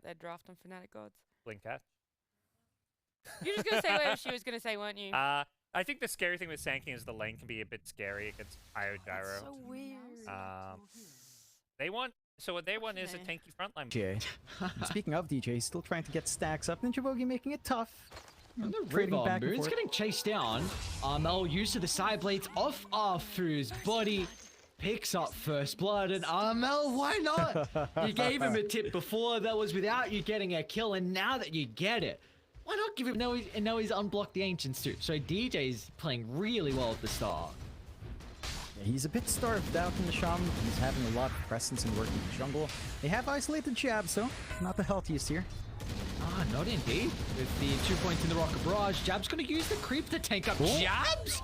their draft on Fnatic gods. Blink cat. You're just gonna say whatever she was gonna say, weren't you? I think the scary thing with Sanking is the lane can be a bit scary against Io Gyro. That's so weird. They want what they want is a tanky frontline. DJ. Speaking of DJ, still trying to get stacks up. Ninja Bogey making it tough. And the Trading river, back and Moon's forth. getting chased down. Armel used to the side blades off Arfu's body. Picks up first blood, and Armel, why not? You gave him a tip before that was without you getting a kill, and now that you get it, why not give him? Now he's unblocked the Ancients too. So DJ's playing really well at the start. Yeah, he's a bit starved out in the Shaman. He's having a lot of presence and working the jungle. They have isolated jabs, though. Not the healthiest here. Ah, not indeed. With the 2 points in the Rocket Barrage, Jab's gonna use the creep to tank up Jabs?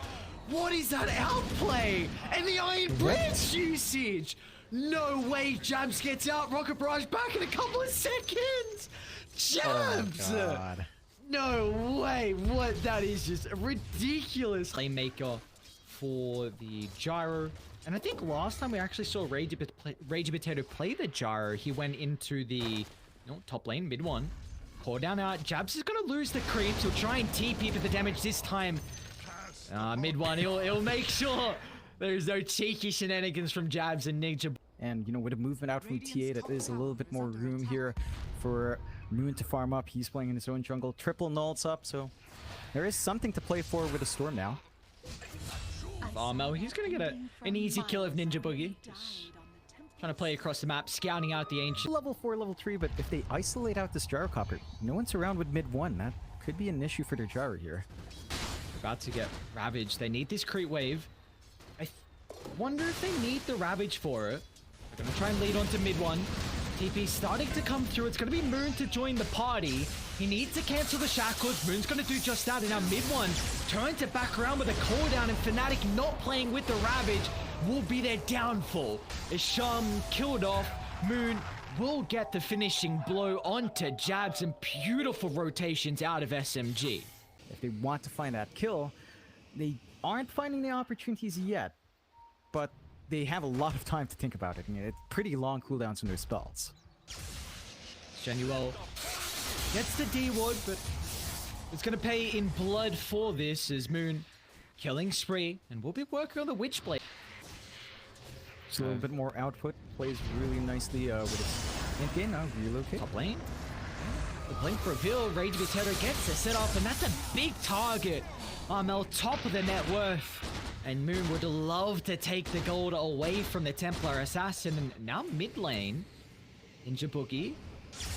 What is that outplay? And the Iron Blitz usage! No way Jabs gets out. Rocket Barrage back in a couple of seconds! Jabs! Oh, God. No way! What? That is just ridiculous. Playmaker for the Gyro. And I think last time we actually saw Rage Potato play the Gyro, he went into the top lane, mid one. Core down out. Jabs is going to lose the creeps. He'll try and TP for the damage this time. Mid one, he'll make sure there's no cheeky shenanigans from Jabs and Ninja. And, with a movement out from TA, that is a little bit more room here for Moon to farm up. He's playing in his own jungle. Triple nulls up, so there is something to play for with the Storm now. Armel, he's going to get an easy kill of Ninja Boogie. Just trying to play across the map, scouting out the Ancient. Level 4, level 3, but if they isolate out this Gyrocopter, no one's around with mid 1. That could be an issue for their Gyro here. About to get Ravaged. They need this creep wave. I wonder if they need the Ravage for it. They're going to try and lead onto mid one. TP starting to come through. It's going to be Moon to join the party. He needs to cancel the shackles. Moon's going to do just that. And now mid one turns it back around with a cooldown. And Fnatic not playing with the Ravage will be their downfall. As Sham killed off, Moon will get the finishing blow onto Jabs, and beautiful rotations out of SMG. If they want to find that kill, they aren't finding the opportunities yet, but they have a lot of time to think about it. It's pretty long cooldowns on their spells. Genuel gets the D-Ward, but it's going to pay in blood for this as Moon killing spree, and we'll be working on the Witchblade. Just a little bit more output. Plays really nicely with his int game. Now relocate. Top lane. The blink reveal, Rage Potato gets the set off, and that's a big target. Armel top of the net worth. And Moon would love to take the gold away from the Templar Assassin. And now mid lane, Ninja Boogie.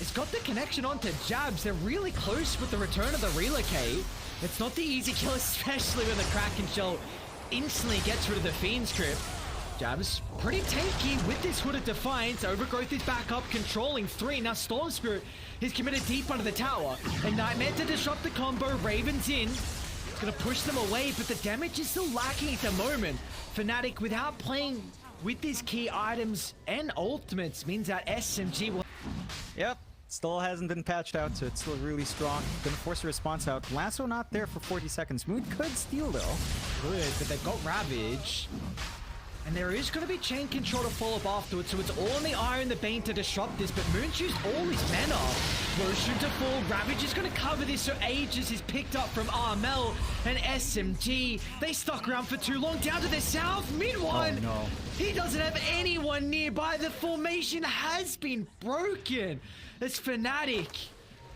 It's got the connection onto Jabs. They're really close with the return of the relocate. It's not the easy kill, especially when the Kraken Shell instantly gets rid of the Fiend script. Jabs pretty tanky with this Hood of Defiance. Overgrowth is back up, controlling 3. Now Storm Spirit is committed deep under the tower. And Nightmare to disrupt the combo. Raven's in. It's going to push them away, but the damage is still lacking at the moment. Fnatic, without playing with these key items and ultimates, means that SMG will... Yep, still hasn't been patched out, so it's still really strong. Gonna force a response out. Lasso not there for 40 seconds. Moon could steal, though. Good, but they've got Ravage. And there is going to be chain control to follow up afterwards, so it's all on the Ire and the Bane to disrupt this, but Moon's used all his mana. Motion to fall, Ravage is going to cover this, so Aegis is picked up from Armel and SMG. They stuck around for too long, down to the south, mid one. Oh, no. He doesn't have anyone nearby. The formation has been broken. It's Fnatic.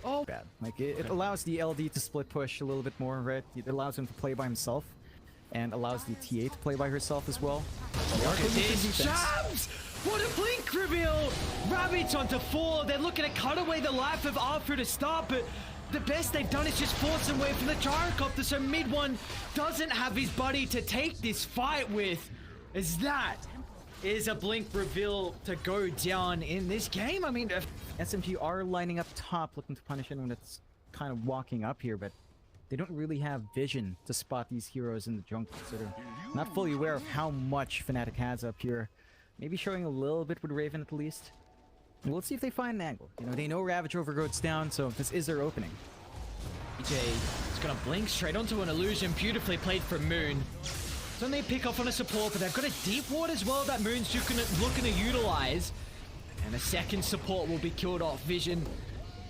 Oh, Bad. Like, it allows the LD to split push a little bit more, right? It allows him to play by himself. And allows the TA to play by herself as well. Look at this, Jabs! What a blink reveal! Ravage onto 4. They're looking to cut away the life of Arthur to start, but the best they've done is just force him away from the Gyrocopter, so mid one doesn't have his buddy to take this fight with. As that is a blink reveal to go down in this game. I mean, SMG are lining up top, looking to punish anyone that's kind of walking up here, but they don't really have vision to spot these heroes in the jungle, so they're not fully aware of how much Fnatic has up here. Maybe showing a little bit with Raven at least. And we'll see if they find an angle. They know Ravage Overgrowth's down, so this is their opening. EJ is going to blink straight onto an illusion. Beautifully played from Moon. So they pick off on a support, but they've got a deep ward as well that Moon's looking to utilize. And a second support will be killed off. Vision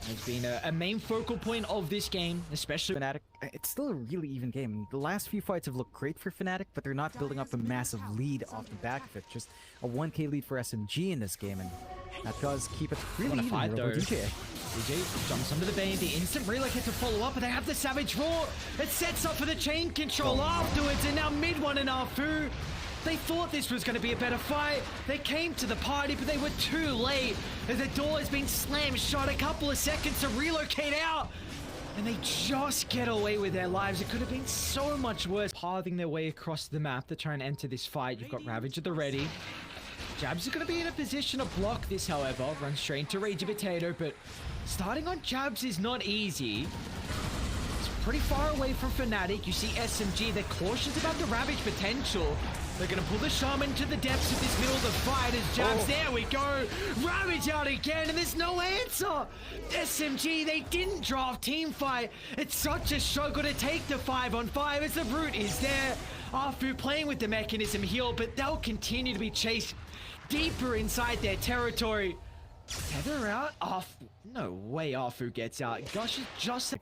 has been a main focal point of this game, especially Fnatic, it's still a really even game. The last few fights have looked great for Fnatic, but they're not building up a massive lead off the back of it. Just a 1k lead for SMG in this game, and that does keep it really even fight, here over though. DJ. DJ jumps under the bane, the instant relocate to follow up, but they have the Savage Roar. It sets up for the chain control afterwards, and now mid one and Afu. They thought this was going to be a better fight. They came to the party, but they were too late. As the door has been slammed shut, a couple of seconds to relocate out. And they just get away with their lives. It could have been so much worse. Pathing their way across the map to try and enter this fight. You've got Ravage at the ready. Jabs are going to be in a position to block this, however. Run straight into Rage Potato, but starting on Jabs is not easy. It's pretty far away from Fnatic. You see SMG, they're cautious about the Ravage potential. They're going to pull the Shaman to the depths of this middle of the fight as Jabs, there we go. Ravage out again, and there's no answer. SMG, they didn't draft team fight. It's such a struggle to take the 5-on-5 as the root is there. Afu playing with the mechanism heal, but they'll continue to be chased deeper inside their territory. Tether out? No way Afu gets out. Gosh, it's just...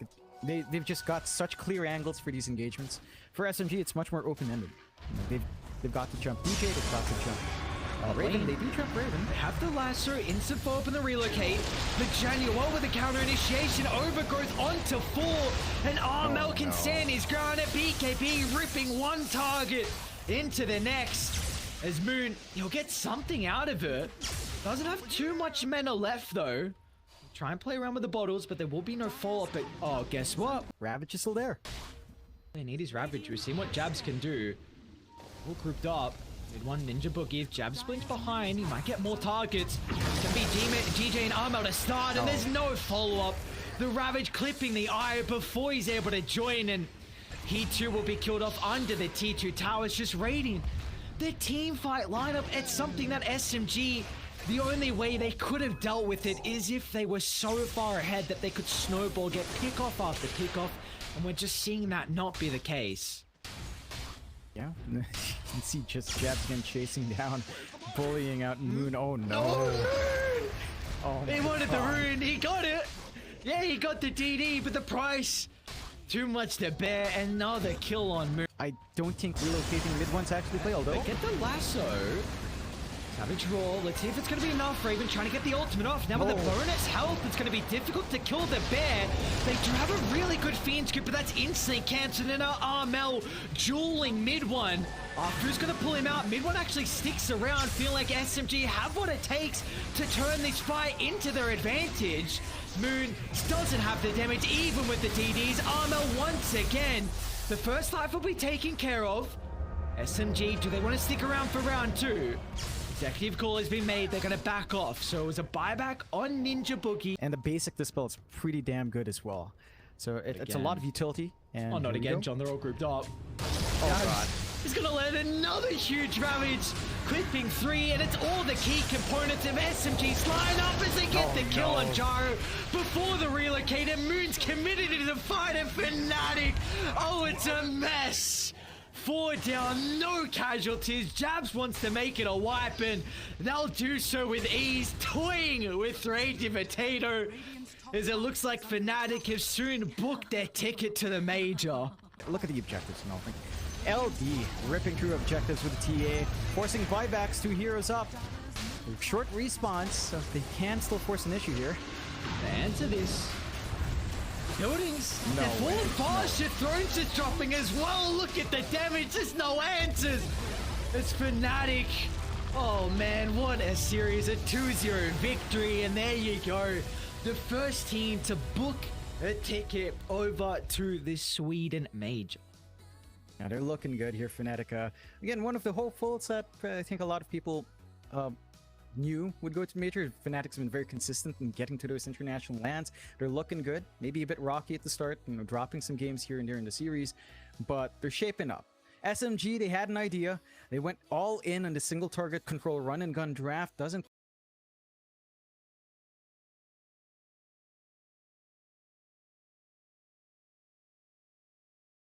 They've just got such clear angles for these engagements. For SMG, it's much more open-ended. They've got to jump DJ, they've got to jump Raven. They do jump Raven. They have the lasso, instant follow up and the relocate. But Januel with the counter initiation, overgrowth onto 4. And Armel can stand his ground at BKB, ripping one target into the next. As Moon, he'll get something out of it. Doesn't have too much mana left though. Try and play around with the bottles, but there will be no follow-up. But oh, guess what? Ravage is still there. They need his Ravage. We've seen what Jabs can do. All grouped up. Mid one Ninja Boogie. If Jabs blinks behind, he might get more targets. It's gonna be GJ and Armel to start, and there's no follow-up. The Ravage clipping the eye before he's able to join, and he too will be killed off under the T2 towers, just raiding the team fight lineup. It's something that SMG, the only way they could have dealt with it is if they were so far ahead that they could snowball, get pick-off after pick-off, and we're just seeing that not be the case. Yeah, you can see just Jabs again chasing down, bullying out Moon. Oh no! Oh, he wanted the rune, he got it! Yeah, he got the DD, but the price, too much to bear. Another kill on Moon. I don't think relocating mid one's actually play, although... They get the lasso. Savage roll. Let's see if it's going to be enough. Raven trying to get the ultimate off. Now with the bonus health, it's going to be difficult to kill the bear. They do have a really good fiend scoop, but that's instantly cancelled. And now Armel dueling mid one. Afu's going to pull him out. Mid one actually sticks around, feeling like SMG have what it takes to turn this fight into their advantage. Moon doesn't have the damage, even with the DDs. Armel once again. The first life will be taken care of. SMG, do they want to stick around for round 2? Executive call has been made. They're going to back off. So it was a buyback on Ninja Boogie. And the basic dispel is pretty damn good as well. So it's a lot of utility. And oh, not again, John. They're all grouped up. Oh, God. He's going to land another huge Ravage. Clipping 3, and it's all the key components of SMG's lineup as they get the kill on Jaro before the relocator. Moon's committed to the fight of Fnatic. Oh, it's a mess. 4 down, no casualties. Jabs wants to make it a wipe, and they'll do so with ease, toying with Rage Potato, as it looks like Fnatic have soon booked their ticket to the major. Look at the objectives and all. LD ripping through objectives with the TA, forcing buybacks, 2 heroes up. Short response, so they can still force an issue here. The answer this. Buildings, no they're falling fast, your thrones is dropping as well. Look at the damage, there's no answers. It's Fnatic. Oh man, what a series, a 2-0 victory, and there you go. The first team to book a ticket over to the Sweden major. Now they're looking good here, Fnatic. Again, one of the hopefuls that I think a lot of people knew would go to major. Fnatic's been very consistent in getting to those international lands. They're looking good. Maybe a bit rocky at the start, dropping some games here and there in the series, but they're shaping up. SMG, they had an idea. They went all in on the single target control run and gun draft. Doesn't